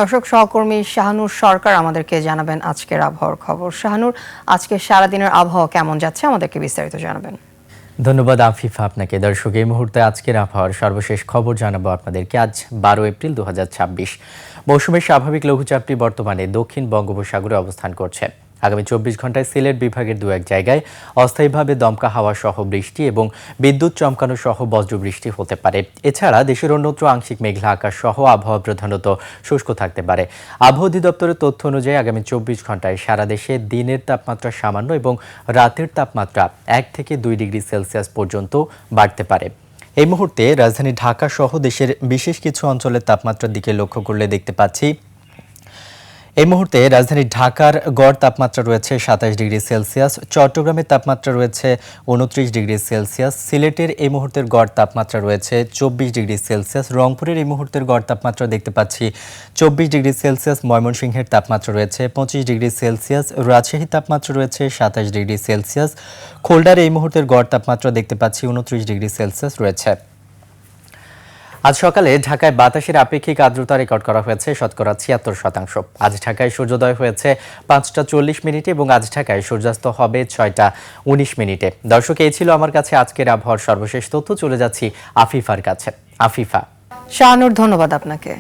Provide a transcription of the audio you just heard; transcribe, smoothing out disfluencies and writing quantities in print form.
দর্শক সহকর্মী শাহানুর সরকার আমাদেরকে জানাবেন আজকের আবহাওয়ার খবর। শাহানুর, আজকে সারাদিনের আবহাওয়া কেমন যাচ্ছে আমাদেরকে বিস্তারিত জানাবেন। ধন্যবাদ আফিফা আপনাকে। দর্শক, এই মুহূর্তে আজকের আবহাওয়ার সর্বশেষ খবর জানাবো আপনাদেরকে। আজ 12 এপ্রিল 2026। মৌসুমের স্বাভাবিক লঘুচাপটি বর্তমানে দক্ষিণ বঙ্গোপসাগরে অবস্থান করছে। আগামী 24 ঘন্টায় সিলেট বিভাগের দু এক জায়গায় অস্থায়ীভাবে দমকা হাওয়া সহ বৃষ্টি এবং বিদ্যুৎ চমকানো সহ বজ্রবৃষ্টি হতে পারে। এছাড়া দেশের অন্যত্র আংশিক মেঘলা আকাশ সহ আবহাওয়া প্রধানত শুষ্ক থাকতে পারে। আবহাওয়া অধিদপ্তরের তথ্য অনুযায়ী আগামী 24 ঘন্টায় সারা দেশে দিনের তাপমাত্রা সামান্য এবং রাতের তাপমাত্রা 1 থেকে 2 ডিগ্রি সেলসিয়াস পর্যন্ত বাড়তে পারে। এই মুহূর্তে রাজধানী ঢাকা সহ দেশের বিশেষ কিছু অঞ্চলের তাপমাত্রার দিকে লক্ষ্য করলে দেখতে পাচ্ছি এই মুহূর্তে রাজধানী ঢাকার গড় তাপমাত্রা রয়েছে 27 ডিগ্রি সেলসিয়াস, চট্টগ্রামের তাপমাত্রা রয়েছে 29 ডিগ্রি সেলসিয়াস, সিলেটের এই মুহূর্তের গড় তাপমাত্রা রয়েছে 24 ডিগ্রি সেলসিয়াস, রংপুরের এই মুহূর্তের গড় তাপমাত্রা দেখতে পাচ্ছি 24 ডিগ্রি সেলসিয়াস, ময়মনসিংহের তাপমাত্রা রয়েছে 25 ডিগ্রি সেলসিয়াস, রাজশাহীর তাপমাত্রা রয়েছে 27 ডিগ্রি সেলসিয়াস, খুলনার এই মুহূর্তের গড় তাপমাত্রা দেখতে পাচ্ছি 29 ডিগ্রি সেলসিয়াস রয়েছে। আজ সকালে ঢাকায় বাতাসের আপেক্ষিক আর্দ্রতা রেকর্ড করা হয়েছে 76%। আজ ঢাকায় সূর্যোদয় হয়েছে 5টা 40 মিনিটে এবং আজ ঢাকায় সূর্যাস্ত হবে 6টা 19 মিনিটে। দর্শক, এই ছিল আমার কাছে আজকের আবহাওয়ার সর্বশেষ তথ্য। চলে যাচ্ছি আফিফার কাছে। আফিফা। শাহানুর, ধন্যবাদ আপনাকে।